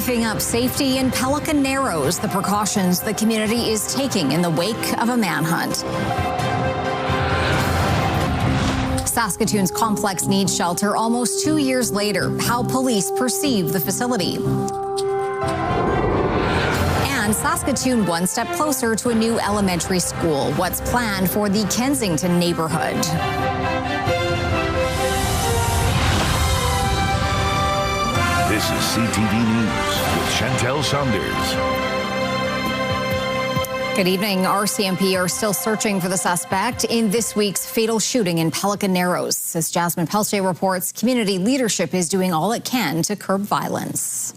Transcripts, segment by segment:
Beefing up safety in Pelican Narrows, the precautions the community is taking in the wake of a manhunt. Saskatoon's complex needs shelter almost 2 years later, how police perceive the facility. And Saskatoon one step closer to a new elementary school. What's planned for the Kensington neighborhood? This is CTV News with Chantel Saunders. Good evening. RCMP are still searching for the suspect in this week's fatal shooting in Pelican Narrows. As Jasmine Pelche reports, community leadership is doing all it can to curb violence.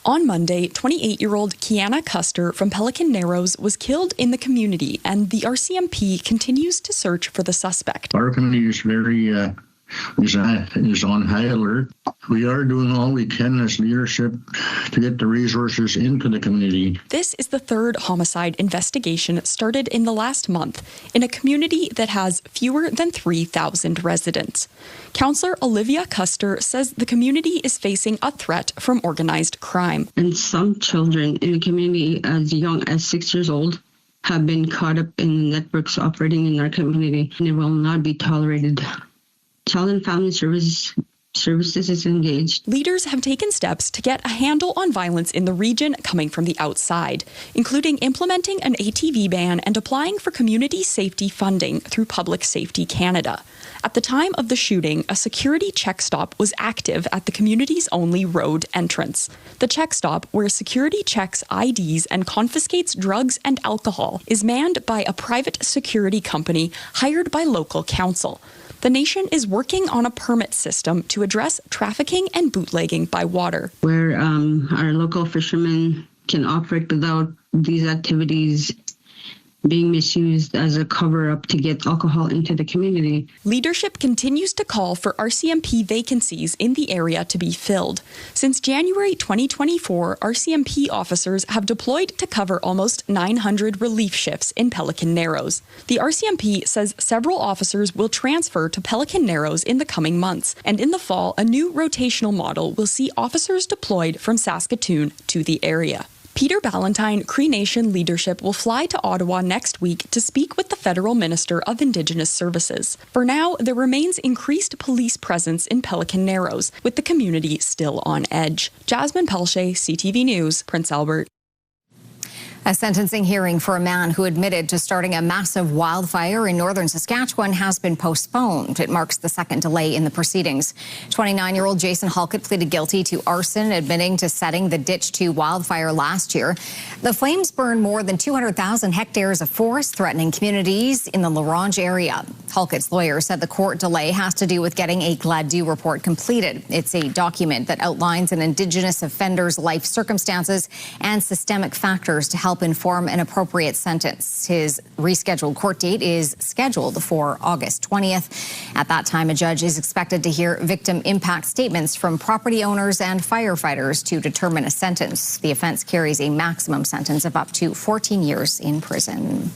On Monday, 28-year-old Kiana Custer from Pelican Narrows was killed in the community, and the RCMP continues to search for the suspect. Our community is is on high alert. We are doing all we can as leadership to get the resources into the community. This is the third homicide investigation started in the last month in a community that has fewer than 3,000 residents. Councillor Olivia Custer says the community is facing a threat from organized crime. And some children in the community as young as 6 years old have been caught up in networks operating in our community, and it will not be tolerated. Child and Family Services is engaged. Leaders have taken steps to get a handle on violence in the region coming from the outside, including implementing an ATV ban and applying for community safety funding through Public Safety Canada. At the time of the shooting, a security check stop was active at the community's only road entrance. The check stop, where security checks IDs and confiscates drugs and alcohol, is manned by a private security company hired by local council. The nation is working on a permit system to address trafficking and bootlegging by water. Where our local fishermen can operate without these activities being misused as a cover-up to get alcohol into the community. Leadership continues to call for RCMP vacancies in the area to be filled. Since January 2024, RCMP officers have deployed to cover almost 900 relief shifts in Pelican Narrows. The RCMP says several officers will transfer to Pelican Narrows in the coming months, and in the fall, a new rotational model will see officers deployed from Saskatoon to the area. Peter Ballantyne Cree Nation leadership will fly to Ottawa next week to speak with the Federal Minister of Indigenous Services. For now, there remains increased police presence in Pelican Narrows, with the community still on edge. Jasmine Pelche, CTV News, Prince Albert. A sentencing hearing for a man who admitted to starting a massive wildfire in northern Saskatchewan has been postponed. It marks the second delay in the proceedings. 29-year-old Jason Halkett pleaded guilty to arson, admitting to setting the Ditch 2 wildfire last year. The flames burned more than 200,000 hectares of forest, threatening communities in the La Ronge area. Halkett's lawyer said the court delay has to do with getting a Gladue report completed. It's a document that outlines an Indigenous offender's life circumstances and systemic factors to help inform an appropriate sentence. His rescheduled court date is scheduled for August 20th. At that time, a judge is expected to hear victim impact statements from property owners and firefighters to determine a sentence. The offense carries a maximum sentence of up to 14 years in prison.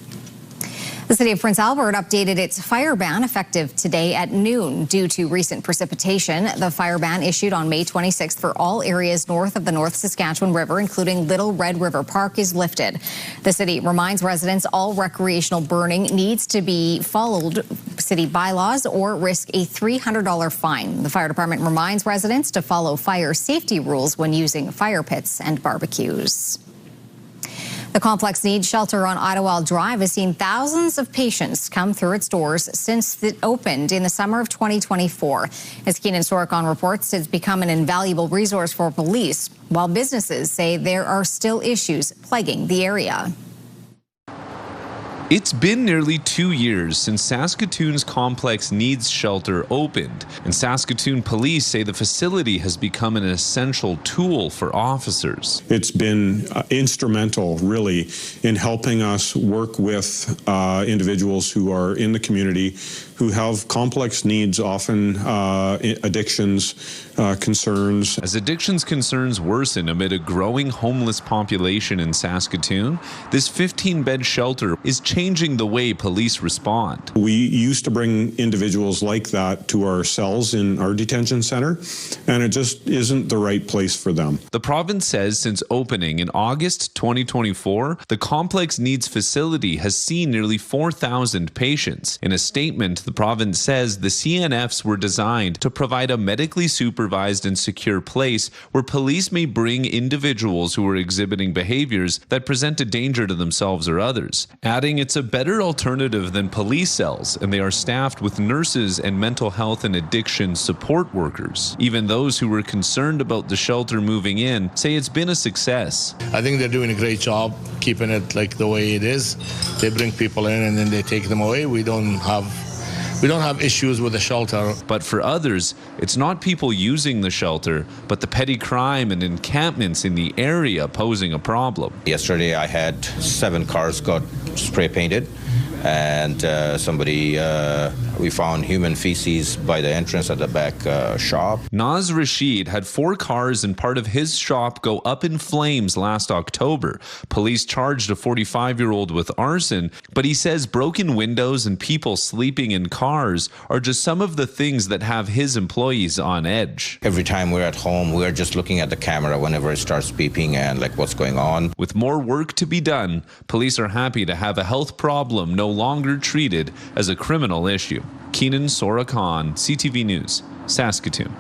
The city of Prince Albert updated its fire ban effective today at noon due to recent precipitation. The fire ban issued on May 26th for all areas north of the North Saskatchewan River, including Little Red River Park, is lifted. The city reminds residents all recreational burning needs to be followed city bylaws or risk a $300 fine. The fire department reminds residents to follow fire safety rules when using fire pits and barbecues. The complex needs shelter on Idlewild Drive has seen thousands of patients come through its doors since it opened in the summer of 2024. As Keenan Sorokon reports, it's become an invaluable resource for police, while businesses say there are still issues plaguing the area. It's been nearly 2 years since Saskatoon's complex needs shelter opened, and Saskatoon police say the facility has become an essential tool for officers. It's been instrumental, really, in helping us work with individuals who are in the community who have complex needs, often addictions, concerns. As addictions concerns worsen amid a growing homeless population in Saskatoon, this 15-bed shelter is changing the way police respond. We used to bring individuals like that to our cells in our detention center, and it just isn't the right place for them. The province says since opening in August 2024, the complex needs facility has seen nearly 4,000 patients. In a statement, the province says the CNFs were designed to provide a medically supervised and secure place where police may bring individuals who are exhibiting behaviors that present a danger to themselves or others, adding it's a better alternative than police cells, and they are staffed with nurses and mental health and addiction support workers. Even those who were concerned about the shelter moving in say it's been a success. I think they're doing a great job keeping it like the way it is. They bring people in and then they take them away. We don't have issues with the shelter. But for others, it's not people using the shelter, but the petty crime and encampments in the area posing a problem. Yesterday I had 7 cars got spray painted, and we found human feces by the entrance at the back shop. Naz Rashid had 4 cars and part of his shop go up in flames last October. Police charged a 45-year-old with arson, but he says broken windows and people sleeping in cars are just some of the things that have his employees on edge. Every time we're at home, we're just looking at the camera whenever it starts beeping and like what's going on. With more work to be done, police are happy to have a health problem no longer treated as a criminal issue. Keenan Sora Khan, CTV News, Saskatoon.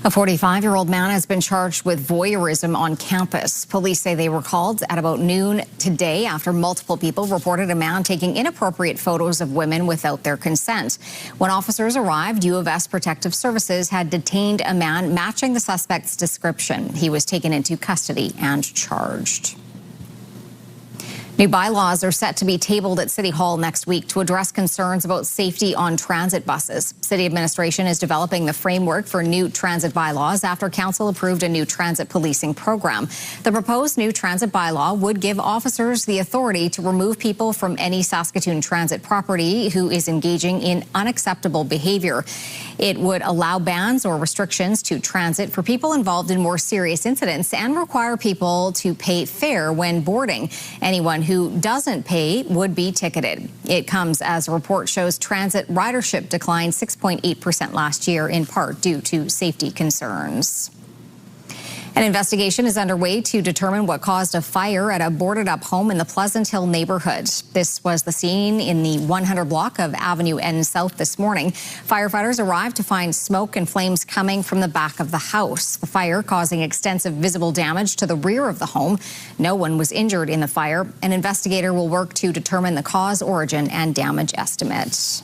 A 45-year-old man has been charged with voyeurism on campus. Police say they were called at about noon today after multiple people reported a man taking inappropriate photos of women without their consent. When officers arrived, U of S Protective Services had detained a man matching the suspect's description. He was taken into custody and charged. New bylaws are set to be tabled at City Hall next week to address concerns about safety on transit buses. City administration is developing the framework for new transit bylaws after council approved a new transit policing program. The proposed new transit bylaw would give officers the authority to remove people from any Saskatoon transit property who is engaging in unacceptable behavior. It would allow bans or restrictions to transit for people involved in more serious incidents and require people to pay fare when boarding. Anyone who doesn't pay would be ticketed. It comes as a report shows transit ridership declined 6.8% last year, in part due to safety concerns. An investigation is underway to determine what caused a fire at a boarded-up home in the Pleasant Hill neighborhood. This was the scene in the 100 block of Avenue N South this morning. Firefighters arrived to find smoke and flames coming from the back of the house. The fire causing extensive visible damage to the rear of the home. No one was injured in the fire. An investigator will work to determine the cause, origin, and damage estimates.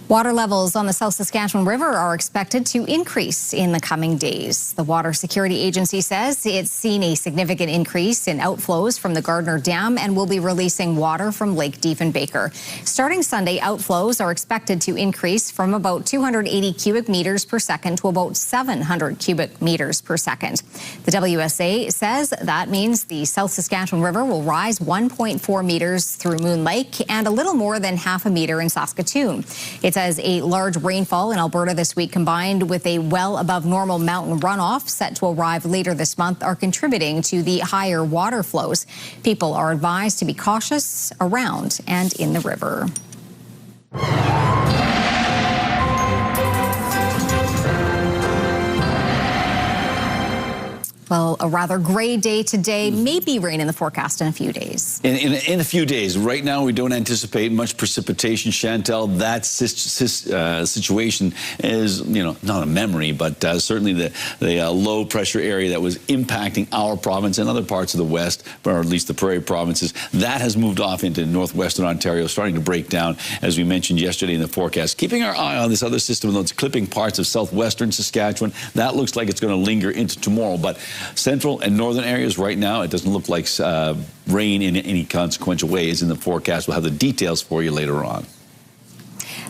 Water levels on the South Saskatchewan River are expected to increase in the coming days. The Water Security Agency says it's seen a significant increase in outflows from the Gardner Dam and will be releasing water from Lake Diefenbaker. Starting Sunday, outflows are expected to increase from about 280 cubic meters per second to about 700 cubic meters per second. The WSA says that means the South Saskatchewan River will rise 1.4 meters through Moon Lake and a little more than half a meter in Saskatoon. It says a large rainfall in Alberta this week combined with a well above normal mountain runoff set to arrive later this month are contributing to the higher water flows. People are advised to be cautious around and in the river. Well, a rather gray day today, maybe rain in the forecast in a few days. In a few days. Right now, we don't anticipate much precipitation, Chantel. That situation is, not a memory, but certainly the low pressure area that was impacting our province and other parts of the West, or at least the prairie provinces, that has moved off into northwestern Ontario, starting to break down, as we mentioned yesterday in the forecast. Keeping our eye on this other system that's clipping parts of southwestern Saskatchewan, that looks like it's going to linger into tomorrow. But central and northern areas right now, it doesn't look like rain in any consequential way is in the forecast. We'll have the details for you later on.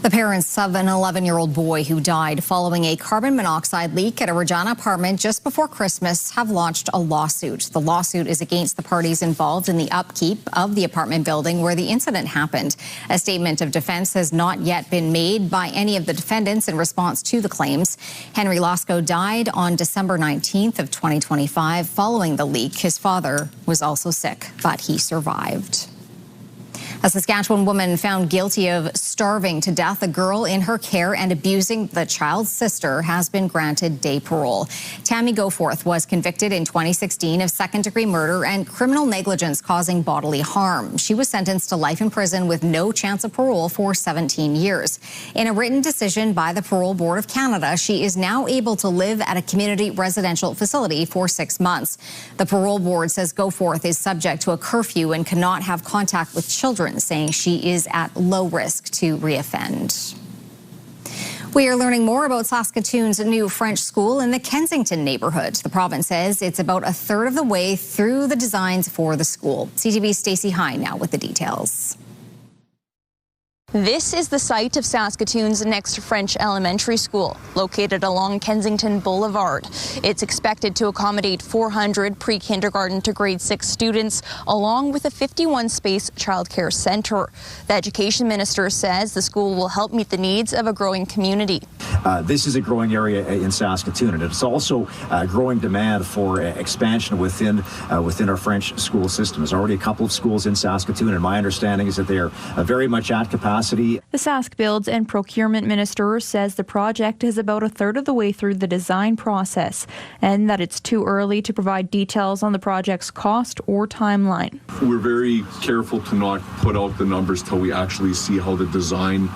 The parents of an 11-year-old boy who died following a carbon monoxide leak at a Regina apartment just before Christmas have launched a lawsuit. The lawsuit is against the parties involved in the upkeep of the apartment building where the incident happened. A statement of defense has not yet been made by any of the defendants in response to the claims. Henry Losco died on December 19th of 2025 following the leak. His father was also sick, but he survived. A Saskatchewan woman found guilty of starving to death a girl in her care and abusing the child's sister has been granted day parole. Tammy Goforth was convicted in 2016 of second-degree murder and criminal negligence causing bodily harm. She was sentenced to life in prison with no chance of parole for 17 years. In a written decision by the Parole Board of Canada, she is now able to live at a community residential facility for 6 months. The Parole Board says Goforth is subject to a curfew and cannot have contact with children, saying she is at low risk to reoffend. We are learning more about Saskatoon's new French school in the Kensington neighborhood. The province says it's about a third of the way through the designs for the school. CTV's Stacey Hine now with the details. This is the site of Saskatoon's next French elementary school, located along Kensington Boulevard. It's expected to accommodate 400 pre-kindergarten to grade 6 students, along with a 51-space childcare center. The education minister says the school will help meet the needs of a growing community. This is a growing area in Saskatoon, and it's also a growing demand for expansion within our French school system. There's already a couple of schools in Saskatoon, and my understanding is that they are very much at capacity. The Sask Builds and Procurement Minister says the project is about a third of the way through the design process and that it's too early to provide details on the project's cost or timeline. We're very careful to not put out the numbers till we actually see how the design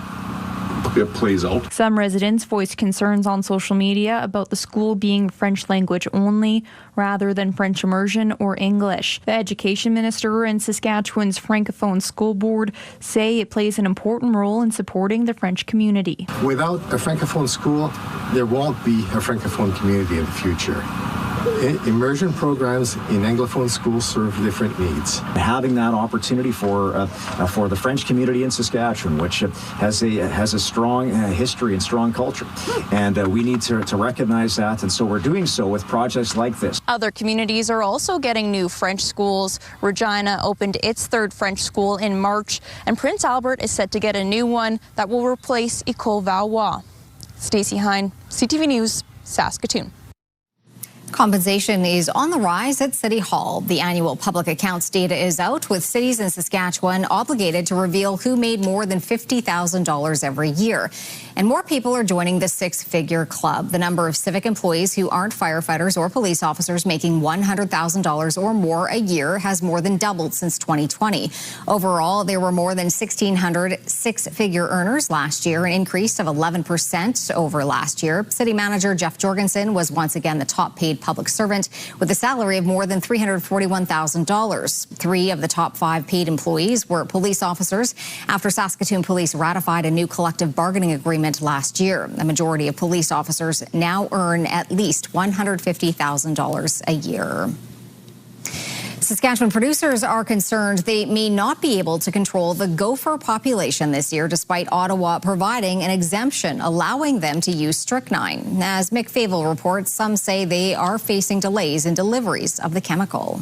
plays out. Some residents voiced concerns on social media about the school being French language only rather than French immersion or English. The education minister and Saskatchewan's Francophone School Board say it plays an important role in supporting the French community. Without a Francophone school, there won't be a Francophone community in the future. Immersion programs in Anglophone schools serve different needs. Having that opportunity for the French community in Saskatchewan, which has a strong history and strong culture, and we need to recognize that, and so we're doing so with projects like this. Other communities are also getting new French schools. Regina opened its third French school in March, and Prince Albert is set to get a new one that will replace École Valois. Stacey Hine, CTV News, Saskatoon. Compensation is on the rise at City Hall. The annual public accounts data is out, with cities in Saskatchewan obligated to reveal who made more than $50,000 every year. And more people are joining the six-figure club. The number of civic employees who aren't firefighters or police officers making $100,000 or more a year has more than doubled since 2020. Overall, there were more than 1,600 six-figure earners last year, an increase of 11% over last year. City Manager Jeff Jorgensen was once again the top-paid public servant with a salary of more than $341,000. 3 of the top 5 paid employees were police officers after Saskatoon Police ratified a new collective bargaining agreement last year. The majority of police officers now earn at least $150,000 a year. Saskatchewan producers are concerned they may not be able to control the gopher population this year, despite Ottawa providing an exemption allowing them to use strychnine. As Mick Favel reports, some say they are facing delays in deliveries of the chemical.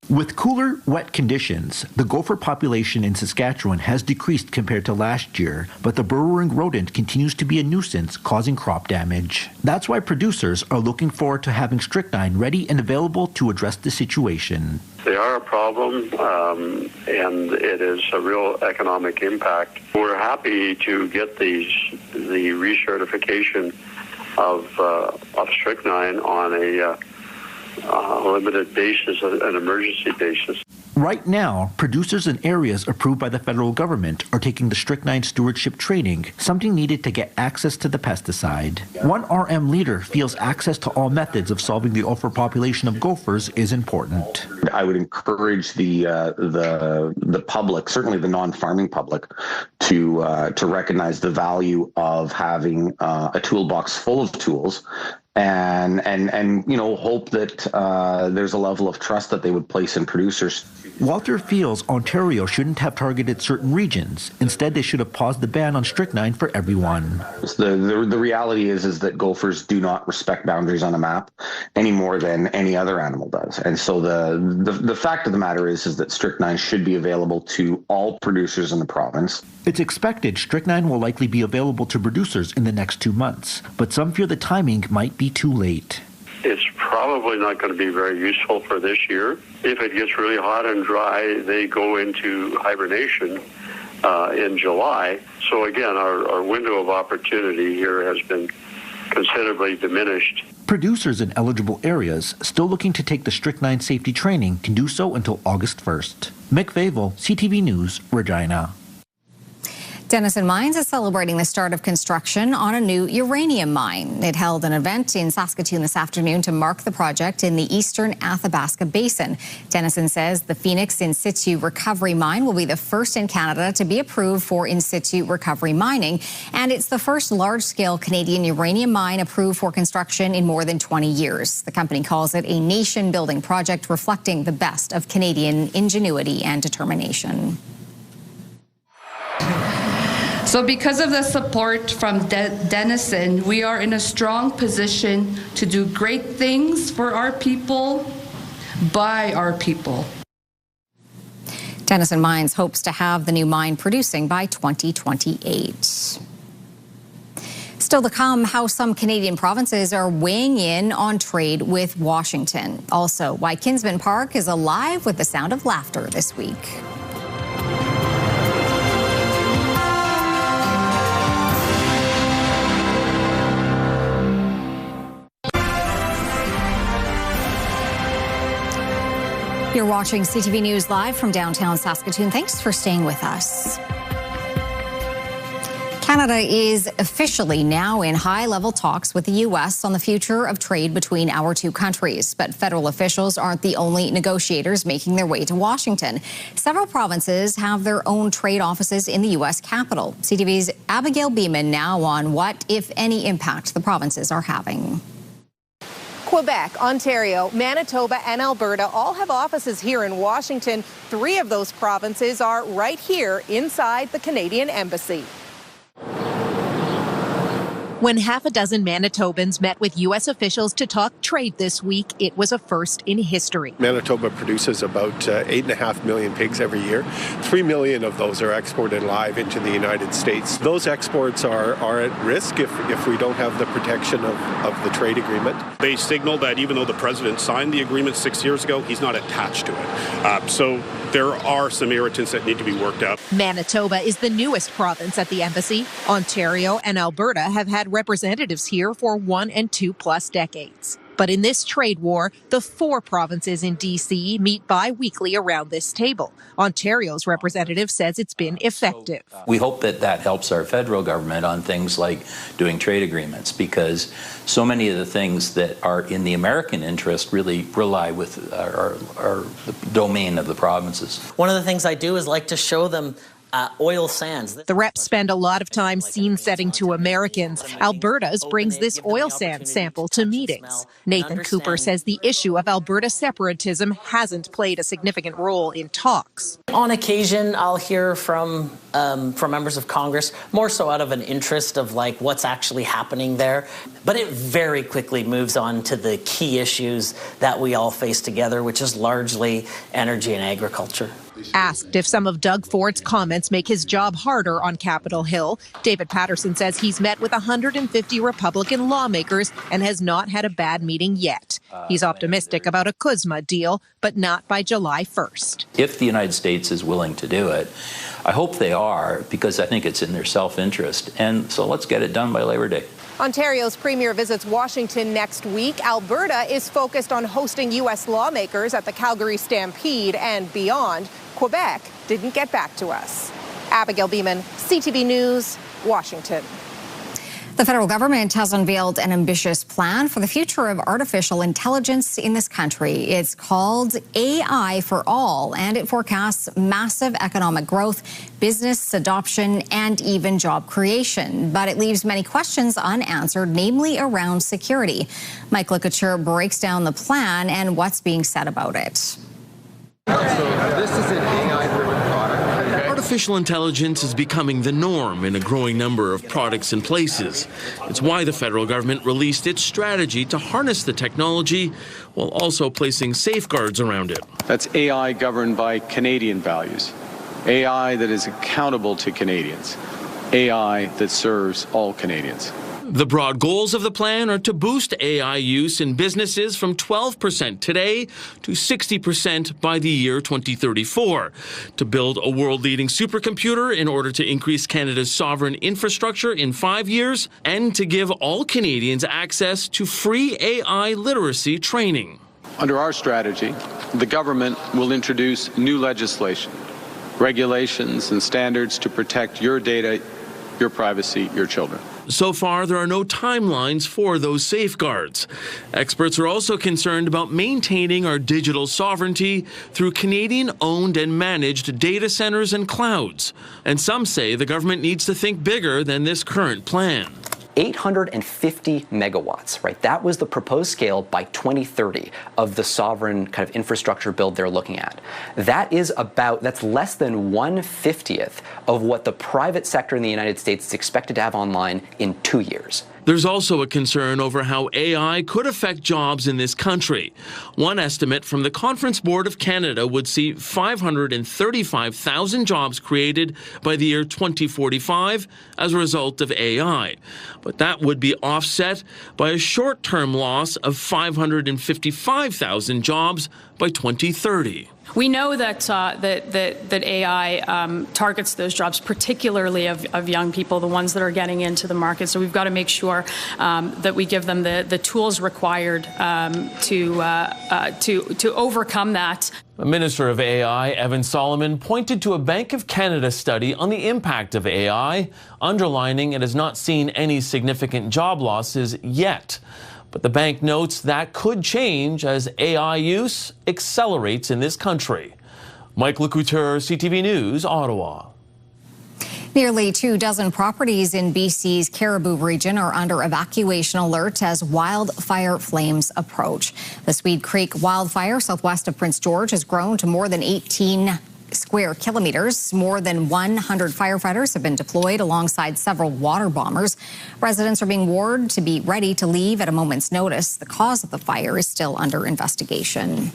With cooler, wet conditions, the gopher population in Saskatchewan has decreased compared to last year, but the burrowing rodent continues to be a nuisance, causing crop damage. That's why producers are looking forward to having strychnine ready and available to address the situation. They are a problem, and it is a real economic impact. We're happy to get the recertification of strychnine on a limited basis, an emergency basis. Right now, producers in areas approved by the federal government are taking the strychnine stewardship training, something needed to get access to the pesticide. One RM leader feels access to all methods of solving the overpopulation of gophers is important. I would encourage the public, certainly the non-farming public, to recognize the value of having a toolbox full of tools and hope that there's a level of trust that they would place in producers. Walter feels Ontario shouldn't have targeted certain regions. Instead, they should have paused the ban on strychnine for everyone. The reality is that gophers do not respect boundaries on a map any more than any other animal does. And so the fact of the matter is that strychnine should be available to all producers in the province. It's expected strychnine will likely be available to producers in the next 2 months, but some fear the timing might be too late. It's probably not going to be very useful for this year. If it gets really hot and dry, they go into hibernation in July. So again, our window of opportunity here has been considerably diminished. Producers in eligible areas still looking to take the strychnine safety training can do so until August 1st. Mick Favel, CTV News, Regina. Denison Mines is celebrating the start of construction on a new uranium mine. It held an event in Saskatoon this afternoon to mark the project in the eastern Athabasca Basin. Denison says the Phoenix in situ recovery mine will be the first in Canada to be approved for in situ recovery mining, and it's the first large-scale Canadian uranium mine approved for construction in more than 20 years. The company calls it a nation-building project reflecting the best of Canadian ingenuity and determination. So because of the support from Denison, we are in a strong position to do great things for our people, by our people. Denison Mines hopes to have the new mine producing by 2028. Still to come, how some Canadian provinces are weighing in on trade with Washington. Also, why Kinsman Park is alive with the sound of laughter this week. You're watching CTV News live from downtown Saskatoon. Thanks for staying with us. Canada is officially now in high-level talks with the U.S. on the future of trade between our two countries. But federal officials aren't the only negotiators making their way to Washington. Several provinces have their own trade offices in the U.S. Capitol. CTV's Abigail Beeman now on what, if any, impact the provinces are having. Quebec, Ontario, Manitoba, and Alberta all have offices here in Washington. 3 of those provinces are right here inside the Canadian Embassy. When half a dozen Manitobans met with U.S. officials to talk trade this week, it was a first in history. Manitoba produces about 8.5 million pigs every year. 3 million of those are exported live into the United States. Those exports are at risk if we don't have the protection of the trade agreement. They signaled that even though the president signed the agreement 6 years ago, he's not attached to it. So there are some irritants that need to be worked out. Manitoba is the newest province at the embassy. Ontario and Alberta have had representatives here for 1 and 2+ decades. But in this trade war, the 4 provinces in D.C. meet bi-weekly around this table. Ontario's representative says it's been effective. We hope that helps our federal government on things like doing trade agreements, because so many of the things that are in the American interest really rely with our the domain of the provinces. One of the things I do is like to show them oil sands. The reps spend a lot of time scene setting to Americans. Alberta's brings this oil sand sample to meetings. Nathan Cooper says the issue of Alberta separatism hasn't played a significant role in talks. On occasion, I'll hear from members of Congress, more so out of an interest of like what's actually happening there. But it very quickly moves on to the key issues that we all face together, which is largely energy and agriculture. Asked if some of Doug Ford's comments make his job harder on Capitol Hill, David Patterson says he's met with 150 Republican lawmakers and has not had a bad meeting yet. He's optimistic about a CUSMA deal, but not by July 1st. If the United States is willing to do it, I hope they are, because I think it's in their self-interest. And so let's get it done by Labor Day. Ontario's premier visits Washington next week. Alberta is focused on hosting U.S. lawmakers at the Calgary Stampede and beyond. Quebec didn't get back to us. Abigail Beeman, CTV News, Washington. The federal government has unveiled an ambitious plan for the future of artificial intelligence in this country. It's called AI for All, and it forecasts massive economic growth, business adoption, and even job creation. But it leaves many questions unanswered, namely around security. Mike Couture breaks down the plan and what's being said about it. So this is an AI-driven product. Artificial intelligence is becoming the norm in a growing number of products and places. It's why the federal government released its strategy to harness the technology while also placing safeguards around it. That's AI governed by Canadian values, AI that is accountable to Canadians, AI that serves all Canadians. The broad goals of the plan are to boost AI use in businesses from 12% today to 60% by the year 2034, to build a world-leading supercomputer in order to increase Canada's sovereign infrastructure in 5 years, and to give all Canadians access to free AI literacy training. Under our strategy, the government will introduce new legislation, regulations, and standards to protect your data, your privacy, your children. So far, there are no timelines for those safeguards. Experts are also concerned about maintaining our digital sovereignty through Canadian-owned and managed data centers and clouds. And some say the government needs to think bigger than this current plan. 850 megawatts, right? That was the proposed scale by 2030 of the sovereign kind of infrastructure build they're looking at. That's less than 1/50th of what the private sector in the United States is expected to have online in 2 years. There's also a concern over how AI could affect jobs in this country. One estimate from the Conference Board of Canada would see 535,000 jobs created by the year 2045 as a result of AI. But that would be offset by a short-term loss of 555,000 jobs by 2030. We know that AI targets those jobs, particularly of young people, the ones that are getting into the market. So we've got to make sure that we give them the tools required to overcome that. The Minister of AI, Evan Solomon, pointed to a Bank of Canada study on the impact of AI, underlining it has not seen any significant job losses yet. But the bank notes that could change as AI use accelerates in this country. Mike Couture, CTV News, Ottawa. Nearly 24 properties in BC's Caribou region are under evacuation alert as wildfire flames approach. The Swede Creek wildfire southwest of Prince George has grown to more than 18 square kilometers. More than 100 firefighters have been deployed alongside several water bombers. Residents are being warned to be ready to leave at a moment's notice. The cause of the fire is still under investigation.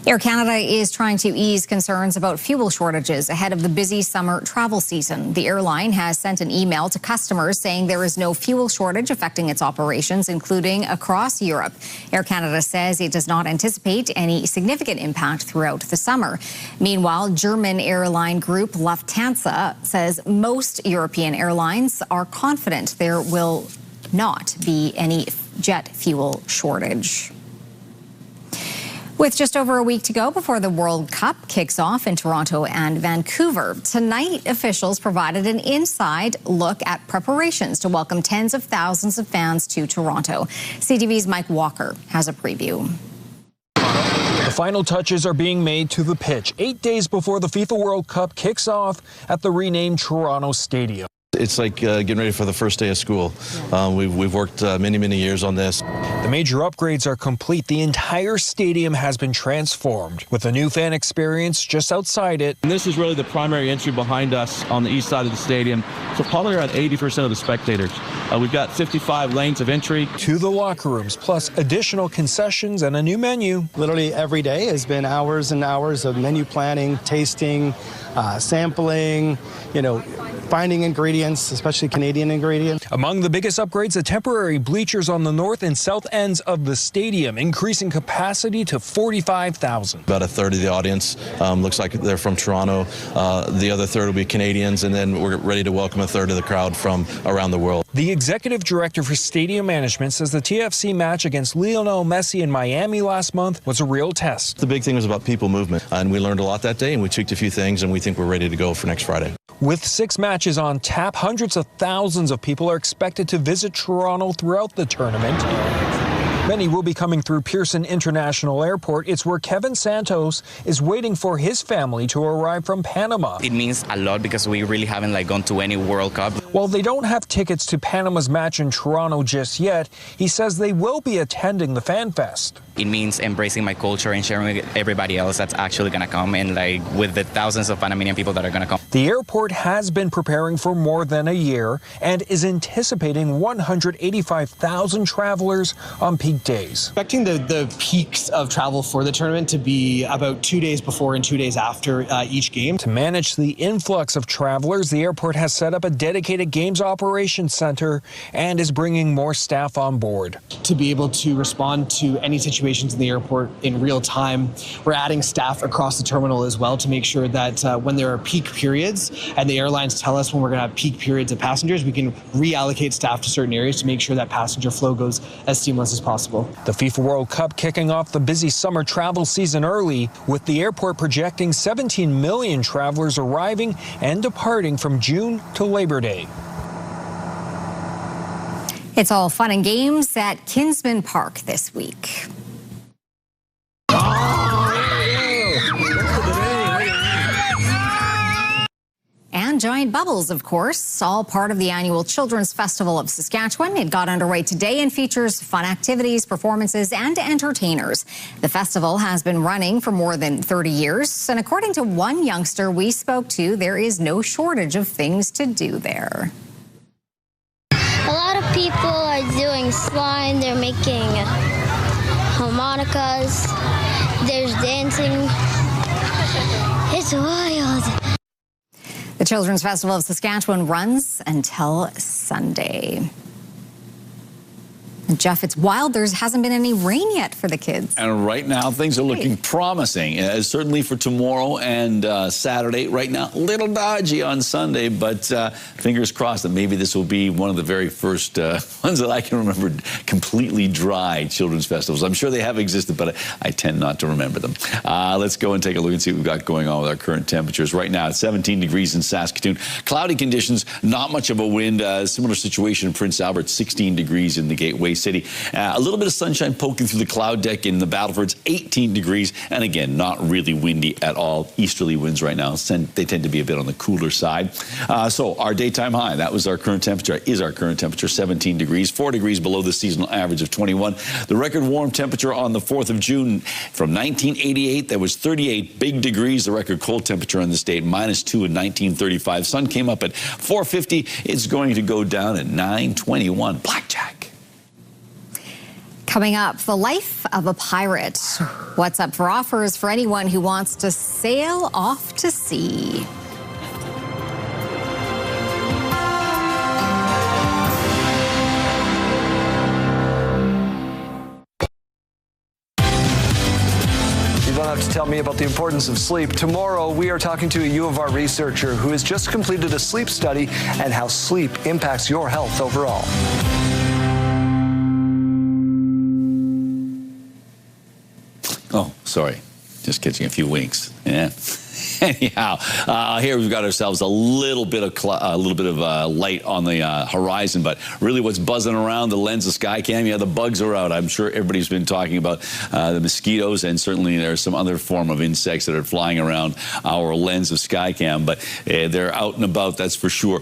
Air Canada is trying to ease concerns about fuel shortages ahead of the busy summer travel season. The airline has sent an email to customers saying there is no fuel shortage affecting its operations, including across Europe. Air Canada says it does not anticipate any significant impact throughout the summer. Meanwhile, German airline group Lufthansa says most European airlines are confident there will not be any jet fuel shortage. With just over a week to go before the World Cup kicks off in Toronto and Vancouver, tonight officials provided an inside look at preparations to welcome tens of thousands of fans to Toronto. CTV's Mike Walker has a preview. The final touches are being made to the pitch 8 days before the FIFA World Cup kicks off at the renamed Toronto Stadium. It's like getting ready for the first day of school. We've worked many years on this. The major upgrades are complete. The entire stadium has been transformed with a new fan experience just outside it. And this is really the primary entry behind us on the east side of the stadium. So probably around 80% of the spectators. We've got 55 lanes of entry. To the locker rooms, plus additional concessions and a new menu. Literally every day has been hours and hours of menu planning, tasting, sampling, finding ingredients, especially Canadian ingredients. Among the biggest upgrades, the temporary bleachers on the north and south ends of the stadium, increasing capacity to 45,000. About a third of the audience looks like they're from Toronto. The other third will be Canadians, and then we're ready to welcome a third of the crowd from around the world. The executive director for stadium management says the TFC match against Lionel Messi in Miami last month was a real test. The big thing was about people movement, and we learned a lot that day, and we tweaked a few things, and we think we're ready to go for next Friday. With 6 matches on tap, hundreds of thousands of people are expected to visit Toronto throughout the tournament. Many will be coming through Pearson International Airport. It's where Kevin Santos is waiting for his family to arrive from Panama. It means a lot because we really haven't gone to any World Cup. While they don't have tickets to Panama's match in Toronto just yet, he says they will be attending the Fan Fest. It means embracing my culture and sharing with everybody else that's actually going to come, and with the thousands of Panamanian people that are going to come. The airport has been preparing for more than a year and is anticipating 185,000 travelers on peak days. Expecting the peaks of travel for the tournament to be about 2 days before and 2 days after each game. To manage the influx of travelers, the airport has set up a dedicated games operations center and is bringing more staff on board. To be able to respond to any situations in the airport in real time, we're adding staff across the terminal as well to make sure that when there are peak periods and the airlines tell us when we're going to have peak periods of passengers, we can reallocate staff to certain areas to make sure that passenger flow goes as seamless as possible. The FIFA World Cup kicking off the busy summer travel season early, with the airport projecting 17 million travelers arriving and departing from June to Labor Day. It's all fun and games at Kinsman Park this week. And giant bubbles, of course, all part of the annual Children's Festival of Saskatchewan. It got underway today and features fun activities, performances, and entertainers. The festival has been running for more than 30 years, and according to one youngster we spoke to, there is no shortage of things to do there. A lot of people are doing slime, they're making harmonicas, there's dancing. It's wild. The Children's Festival of Saskatchewan runs until Sunday. And Jeff, it's wild. There hasn't been any rain yet for the kids. And right now, things are looking promising, certainly for tomorrow and Saturday. Right now, a little dodgy on Sunday, but fingers crossed that maybe this will be one of the very first ones that I can remember completely dry children's festivals. I'm sure they have existed, but I tend not to remember them. Let's go and take a look and see what we've got going on with our current temperatures. Right now, it's 17 degrees in Saskatoon. Cloudy conditions, not much of a wind. Similar situation in Prince Albert, 16 degrees in the Gateway City. A little bit of sunshine poking through the cloud deck in the Battlefords, 18 degrees, and again, not really windy at all. Easterly winds right now, they tend to be a bit on the cooler side. So our daytime high, that was our current temperature, 17 degrees, 4 degrees below the seasonal average of 21. The record warm temperature on the 4th of June from 1988, that was 38 big degrees. The record cold temperature in the state, -2 in 1935. Sun came up at 4:50. It's going to go down at 9:21. Blackjack. Coming up, the life of a pirate. What's up for offers for anyone who wants to sail off to sea? You don't have to tell me about the importance of sleep. Tomorrow, we are talking to a U of R researcher who has just completed a sleep study and how sleep impacts your health overall. Oh, sorry. Just catching a few winks. Yeah. Anyhow, here we've got ourselves a little bit of light on the horizon, but really what's buzzing around the lens of Skycam, yeah, the bugs are out. I'm sure everybody's been talking about the mosquitoes, and certainly there's some other form of insects that are flying around our lens of Skycam, but they're out and about, that's for sure.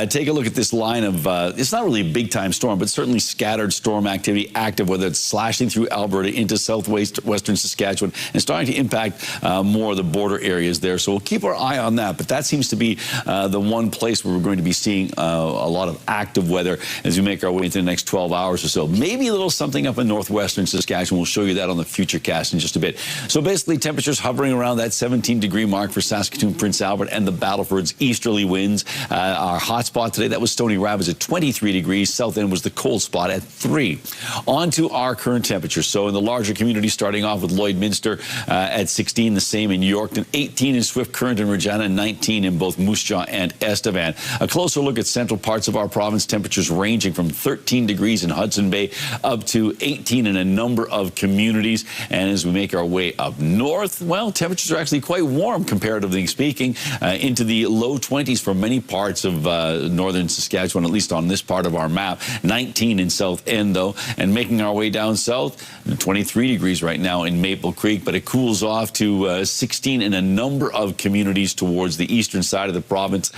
Take a look at this line of, it's not really a big-time storm, but certainly scattered storm activity active, whether it's slashing through Alberta into southwestern Saskatchewan and starting to impact more of the border areas there. So we'll keep our eye on that. But that seems to be the one place where we're going to be seeing a lot of active weather as we make our way into the next 12 hours or so. Maybe a little something up in northwestern Saskatchewan. We'll show you that on the future cast in just a bit. So basically, temperatures hovering around that 17-degree mark for Saskatoon, Prince Albert, and the Battleford's easterly winds. Our hot spot today, that was Stony Rapids at 23 degrees. South End was the cold spot at 3. On to our current temperatures. So in the larger community, starting off with Lloydminster at 16, the same in Yorkton, 18 in Swift Current and Regina, 19 in both Moose Jaw and Estevan. A closer look at central parts of our province, temperatures ranging from 13 degrees in Hudson Bay up to 18 in a number of communities. And as we make our way up north, well, temperatures are actually quite warm, comparatively speaking, into the low 20s for many parts of northern Saskatchewan, at least on this part of our map. 19 in South End, though, and making our way down south, 23 degrees right now in Maple Creek, but it cools off to 16 in a number of communities towards the eastern side of the province.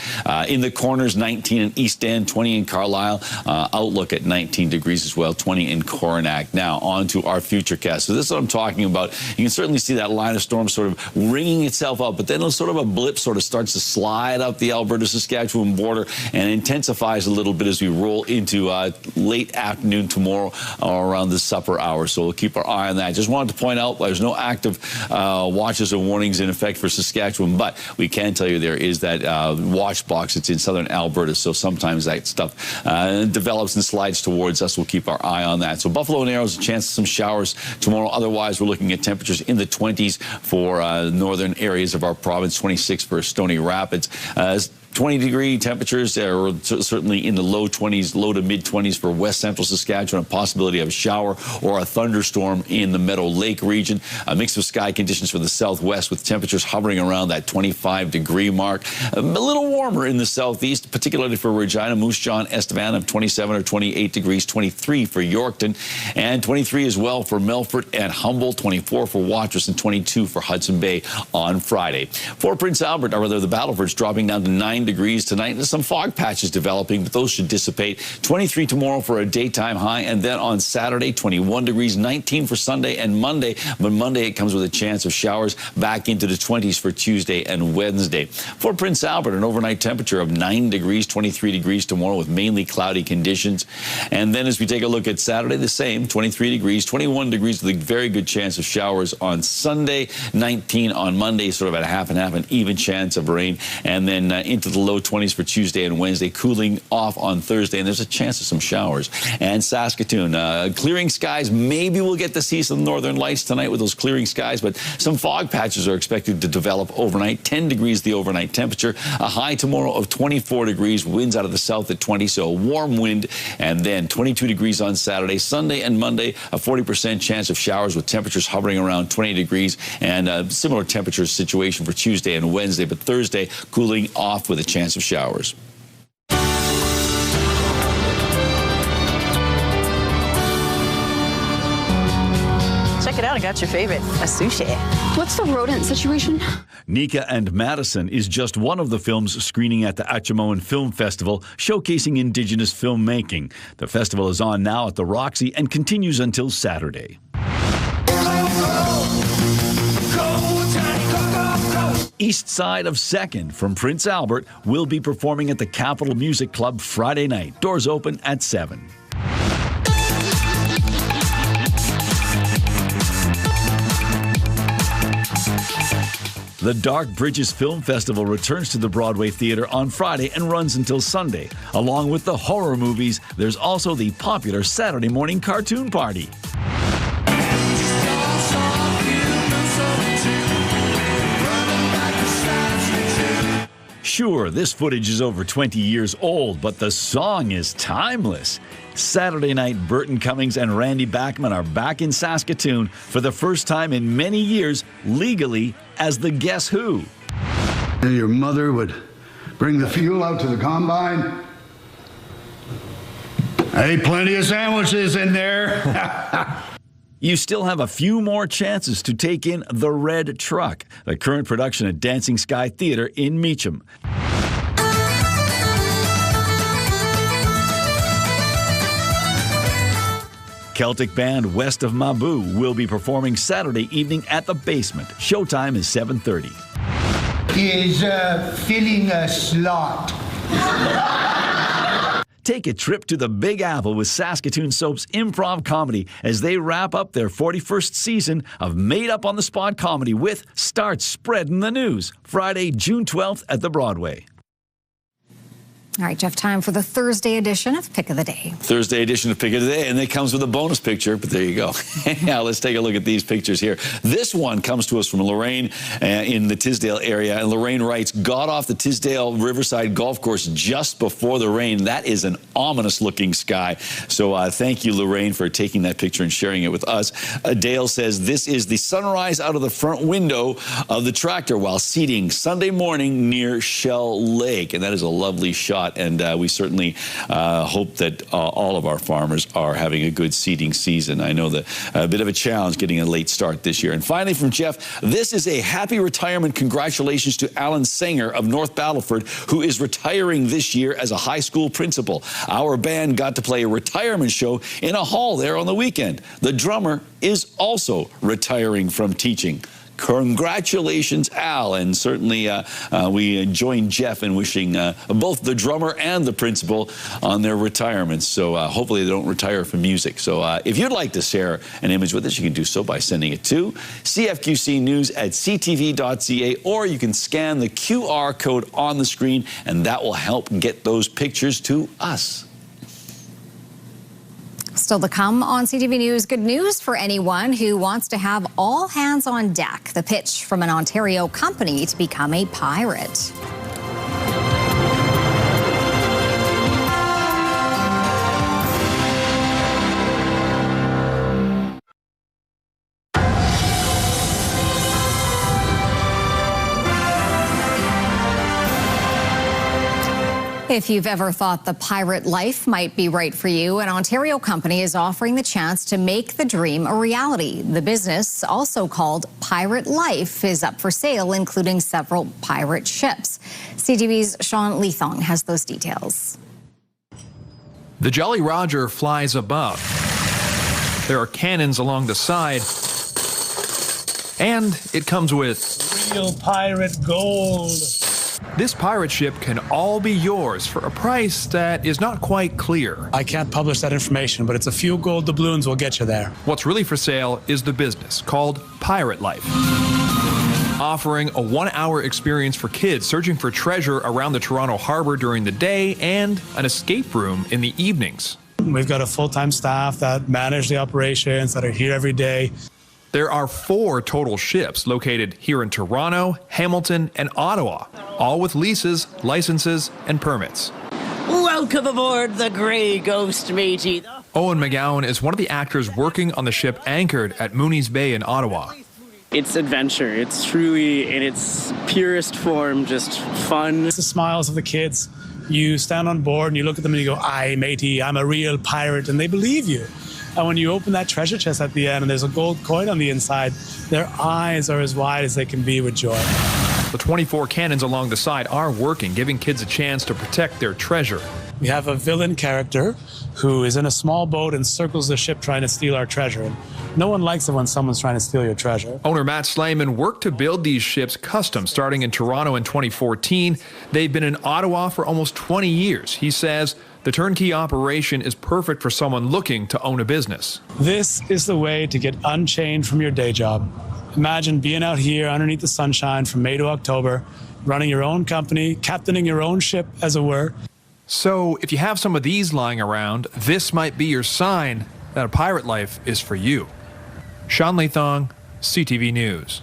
In the corners, 19 in East End, 20 in Carlisle. Outlook at 19 degrees as well, 20 in Coronach. Now, on to our futurecast. So this is what I'm talking about. You can certainly see that line of storm sort of ringing itself up, but then sort of a blip sort of starts to slide up the Alberta-Saskatchewan border and intensifies a little bit as we roll into late afternoon tomorrow or around the supper hour. So we'll keep our eye on that. Just wanted to point out there's no active watches or warnings in effect for Saskatchewan, but we can tell you there is that watch box that's in southern Alberta. So sometimes that stuff develops and slides towards us. We'll keep our eye on that. So Buffalo Narrows, a chance of some showers tomorrow. Otherwise, we're looking at temperatures in the 20s for northern areas of our province, 26 for Stony Rapids. 20-degree temperatures are certainly in the low 20s, low to mid-20s for west central Saskatchewan. A possibility of a shower or a thunderstorm in the Meadow Lake region. A mix of sky conditions for the southwest with temperatures hovering around that 25-degree mark. A little warmer in the southeast, particularly for Regina, Moose Jaw, and Estevan of 27 or 28 degrees, 23 for Yorkton, and 23 as well for Melfort and Humboldt, 24 for Watrous, and 22 for Hudson Bay on Friday. For Prince Albert, or rather the Battleford's dropping down to 9 degrees tonight. There's some fog patches developing, but those should dissipate. 23 tomorrow for a daytime high, and then on Saturday, 21 degrees, 19 for Sunday and Monday. But Monday, it comes with a chance of showers back into the 20s for Tuesday and Wednesday. For Prince Albert, an overnight temperature of 9 degrees, 23 degrees tomorrow with mainly cloudy conditions. And then as we take a look at Saturday, the same, 23 degrees, 21 degrees with a very good chance of showers on Sunday, 19 on Monday, sort of at a half and half, an even chance of rain. And then into the low 20s for Tuesday and Wednesday, cooling off on Thursday, and there's a chance of some showers. And Saskatoon, clearing skies. Maybe we'll get to see some northern lights tonight with those clearing skies, but some fog patches are expected to develop overnight. 10 degrees the overnight temperature. A high tomorrow of 24 degrees, winds out of the south at 20, so a warm wind, and then 22 degrees on Saturday. Sunday and Monday, a 40% chance of showers with temperatures hovering around 20 degrees, and a similar temperature situation for Tuesday and Wednesday, but Thursday cooling off with a chance of showers. Check it out, I got your favorite, a sushi. What's the rodent situation? Nika and Madison is just one of the films screening at the Achamoan Film Festival, showcasing Indigenous filmmaking. The festival is on now at the Roxy and continues until Saturday. East Side of 2nd from Prince Albert will be performing at the Capitol Music Club Friday night. Doors open at 7. The Dark Bridges Film Festival returns to the Broadway Theatre on Friday and runs until Sunday. Along with the horror movies, there's also the popular Saturday morning cartoon party. Sure, this footage is over 20 years old, but the song is timeless. Saturday night, Burton Cummings and Randy Bachman are back in Saskatoon for the first time in many years, legally, as the Guess Who. Your mother would bring the fuel out to the combine. I ate plenty of sandwiches in there. You still have a few more chances to take in The Red Truck, the current production at Dancing Sky Theatre in Meacham. Celtic band West of Mabou will be performing Saturday evening at the Basement. Showtime is 7:30. Is filling a slot. Take a trip to the Big Apple with Saskatoon Soap's improv comedy as they wrap up their 41st season of made-up-on-the-spot comedy with Start Spreading the News, Friday, June 12th at the Broadway. All right, Jeff, time for the Thursday edition of Pick of the Day. Thursday edition of Pick of the Day, and it comes with a bonus picture, but there you go. Now, let's take a look at these pictures here. This one comes to us from Lorraine in the Tisdale area, and Lorraine writes, got off the Tisdale Riverside Golf Course just before the rain. That is an ominous-looking sky. So thank you, Lorraine, for taking that picture and sharing it with us. Dale says, this is the sunrise out of the front window of the tractor while seeding Sunday morning near Shell Lake, and that is a lovely shot. And we certainly hope that all of our farmers are having a good seeding season. I know that a bit of a challenge getting a late start this year. And finally from Jeff, this is a happy retirement. Congratulations to Alan Sanger of North Battleford, who is retiring this year as a high school principal. Our band got to play a retirement show in a hall there on the weekend. The drummer is also retiring from teaching. Congratulations, Al, and certainly we join Jeff in wishing both the drummer and the principal on their retirements. So hopefully they don't retire from music. So if you'd like to share an image with us, you can do so by sending it to cfqcnews@ctv.ca, or you can scan the QR code on the screen, and that will help get those pictures to us. Still to come on CTV News, good news for anyone who wants to have all hands on deck. The pitch from an Ontario company to become a pirate. If you've ever thought the pirate life might be right for you, an Ontario company is offering the chance to make the dream a reality. The business, also called Pirate Life, is up for sale, including several pirate ships. CTV's Sean Leathong has those details. The Jolly Roger flies above. There are cannons along the side. And it comes with real pirate gold. This pirate ship can all be yours for a price that is not quite clear. I can't publish that information, but it's a few gold doubloons will get you there. What's really for sale is the business called Pirate Life, offering a 1-hour experience for kids searching for treasure around the Toronto Harbor during the day and an escape room in the evenings. We've got a full-time staff that manage the operations, that are here every day. There are 4 total ships located here in Toronto, Hamilton, and Ottawa, all with leases, licenses, and permits. Welcome aboard the Grey Ghost, matey. Owen McGowan is one of the actors working on the ship anchored at Mooney's Bay in Ottawa. It's adventure. It's truly, in its purest form, just fun. It's the smiles of the kids. You stand on board and you look at them and you go, aye, matey, I'm a real pirate, and they believe you. And when you open that treasure chest at the end and there's a gold coin on the inside, their eyes are as wide as they can be with joy. The 24 cannons along the side are working, giving kids a chance to protect their treasure. We have a villain character who is in a small boat and circles the ship trying to steal our treasure. And no one likes it when someone's trying to steal your treasure. Owner Matt Slayman worked to build these ships custom, starting in Toronto in 2014. They've been in Ottawa for almost 20 years. He says the turnkey operation is perfect for someone looking to own a business. This is the way to get unchained from your day job. Imagine being out here underneath the sunshine from May to October, running your own company, captaining your own ship, as it were. So if you have some of these lying around, this might be your sign that a pirate life is for you. Sean Leathong, CTV News.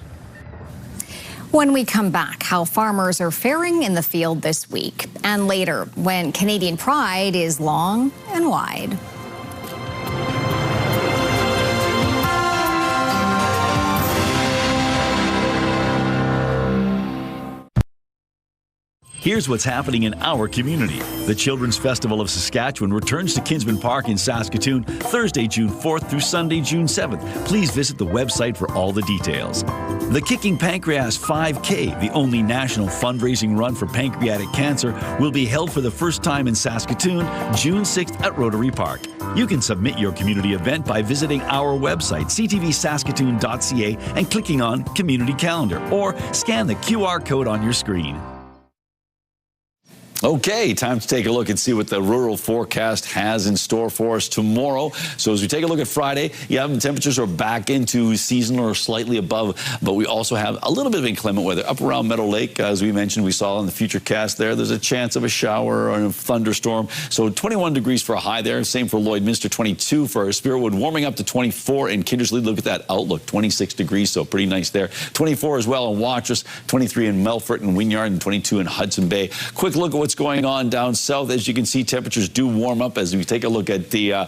When we come back, how farmers are faring in the field this week, and later, when Canadian pride is long and wide. Here's what's happening in our community. The Children's Festival of Saskatchewan returns to Kinsman Park in Saskatoon Thursday, June 4th through Sunday, June 7th. Please visit the website for all the details. The Kicking Pancreas 5K, the only national fundraising run for pancreatic cancer, will be held for the first time in Saskatoon, June 6th at Rotary Park. You can submit your community event by visiting our website, ctvsaskatoon.ca, and clicking on Community Calendar, or scan the QR code on your screen. Okay, time to take a look and see what the rural forecast has in store for us tomorrow. So as we take a look at Friday, yeah, the temperatures are back into seasonal or slightly above, but we also have a little bit of inclement weather up around Meadow Lake. As we mentioned, we saw in the futurecast there's a chance of a shower or a thunderstorm. So 21 degrees for a high there. Same for Lloydminster, 22 for Spiritwood, warming up to 24 in Kindersley. Look at that outlook, 26 degrees, so pretty nice there. 24 as well in Watrous, 23 in Melfort and Wynyard, and 22 in Hudson Bay. Quick look at what's going on down south. As you can see, temperatures do warm up as we take a look at the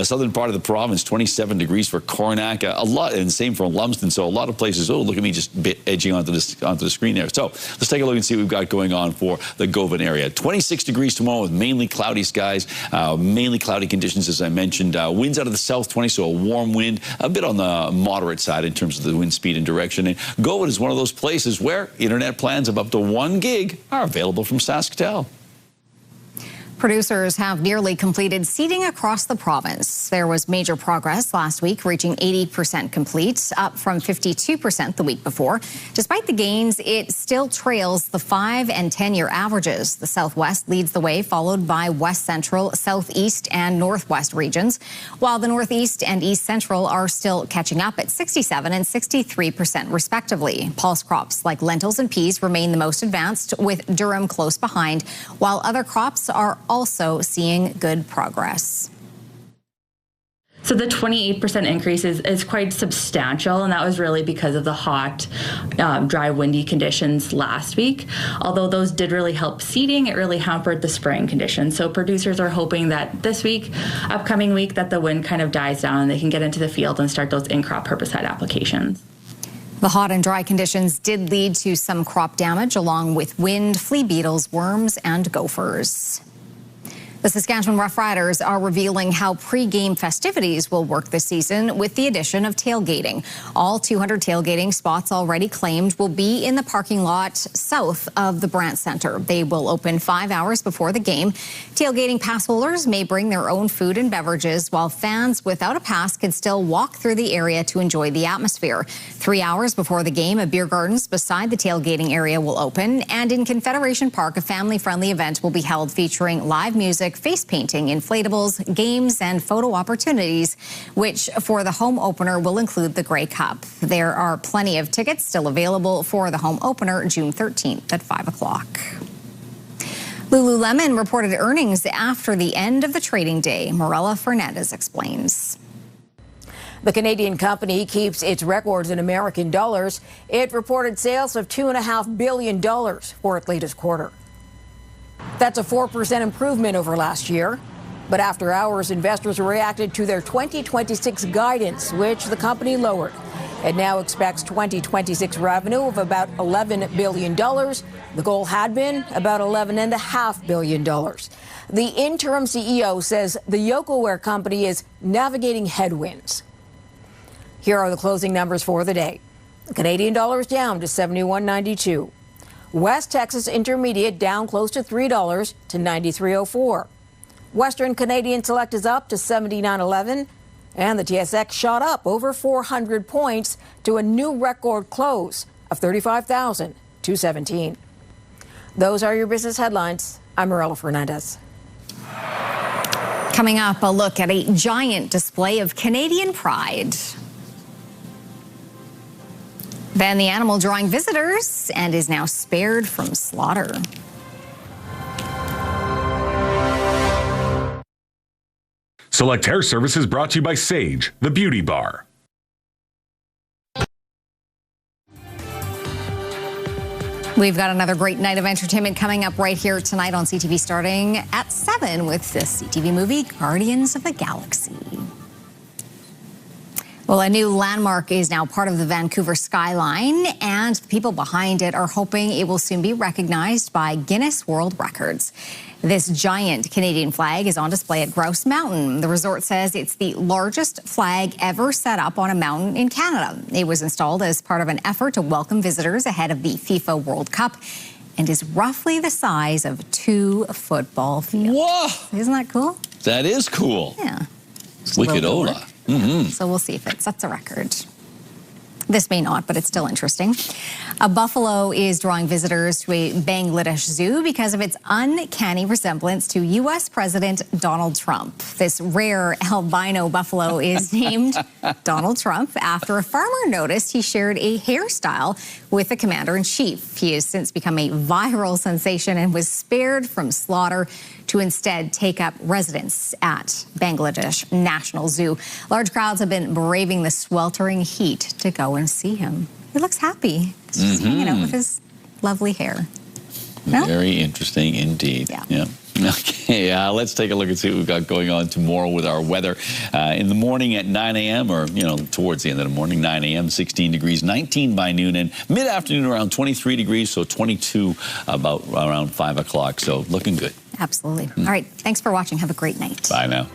southern part of the province. 27 degrees for Coronach, a lot, and same for Lumsden. So a lot of places. Oh, look at me just edging onto the screen there. So let's take a look and see what we've got going on for the Govan area. 26 degrees tomorrow with mainly cloudy skies, mainly cloudy conditions, as I mentioned. Winds out of the south 20, so a warm wind, a bit on the moderate side in terms of the wind speed and direction. And Govan is one of those places where internet plans of up to 1 gig are available from Saskatoon. Producers have nearly completed seeding across the province. There was major progress last week, reaching 80% complete, up from 52% the week before. Despite the gains, it still trails the 5- and 10-year averages. The Southwest leads the way, followed by West Central, Southeast, and Northwest regions, while the Northeast and East Central are still catching up at 67% and 63% respectively. Pulse crops like lentils and peas remain the most advanced, with Durham close behind, while other crops are also seeing good progress. So the 28% increase is quite substantial, and that was really because of the hot, dry, windy conditions last week. Although those did really help seeding, it really hampered the spraying conditions. So producers are hoping that this week, upcoming week, that the wind kind of dies down and they can get into the field and start those in-crop herbicide applications. The hot and dry conditions did lead to some crop damage, along with wind, flea beetles, worms, and gophers. The Saskatchewan Roughriders are revealing how pre-game festivities will work this season with the addition of tailgating. All 200 tailgating spots already claimed will be in the parking lot south of the Brandt Centre. They will open 5 hours before the game. Tailgating pass holders may bring their own food and beverages, while fans without a pass can still walk through the area to enjoy the atmosphere. 3 hours before the game, a beer gardens beside the tailgating area will open, and in Confederation Park, a family-friendly event will be held featuring live music, face painting, inflatables, games, and photo opportunities, which for the home opener will include the Grey Cup. There are plenty of tickets still available for the home opener June 13th at 5 o'clock. Lululemon reported earnings after the end of the trading day. Morella Fernandez explains. The Canadian company keeps its records in American dollars. It reported sales of $2.5 billion for its latest quarter. That's a 4% improvement over last year. But after hours, investors reacted to their 2026 guidance, which the company lowered. It now expects 2026 revenue of about $11 billion. The goal had been about $11.5 billion. The interim CEO says the yoga-wear company is navigating headwinds. Here are the closing numbers for the day. The Canadian dollar is down to 71.92. West Texas Intermediate down close to $3 to 93.04. Western Canadian Select is up to 79.11, and the TSX shot up over 400 points to a new record close of 35,217. Those are your business headlines. I'm Morella Fernandez. Coming up, a look at a giant display of Canadian pride. Then the animal drawing visitors and is now spared from slaughter. Select Hair Services brought to you by Sage, the beauty bar. We've got another great night of entertainment coming up right here tonight on CTV, starting at 7 with the CTV movie Guardians of the Galaxy. Well, a new landmark is now part of the Vancouver skyline, and the people behind it are hoping it will soon be recognized by Guinness World Records. This giant Canadian flag is on display at Grouse Mountain. The resort says it's the largest flag ever set up on a mountain in Canada. It was installed as part of an effort to welcome visitors ahead of the FIFA World Cup and is roughly the size of 2 football fields. Whoa! Isn't that cool? That is cool. Yeah. Look at Ola. So we'll see if it sets a record. This may not, but it's still interesting. A buffalo is drawing visitors to a Bangladesh zoo because of its uncanny resemblance to U.S. President Donald Trump. This rare albino buffalo is named Donald Trump after a farmer noticed he shared a hairstyle with the commander-in-chief. He has since become a viral sensation and was spared from slaughter to instead take up residence at Bangladesh National Zoo. Large crowds have been braving the sweltering heat to go and see him. He looks happy. He's just hanging out with his lovely hair. No? Very interesting indeed. Yeah. Okay, let's take a look and see what we've got going on tomorrow with our weather. In the morning at 9 a.m. or, towards the end of the morning, 9 a.m., 16 degrees, 19 by noon, and mid-afternoon around 23 degrees, so 22 about around 5 o'clock. So looking good. Absolutely. All right. Thanks for watching. Have a great night. Bye now.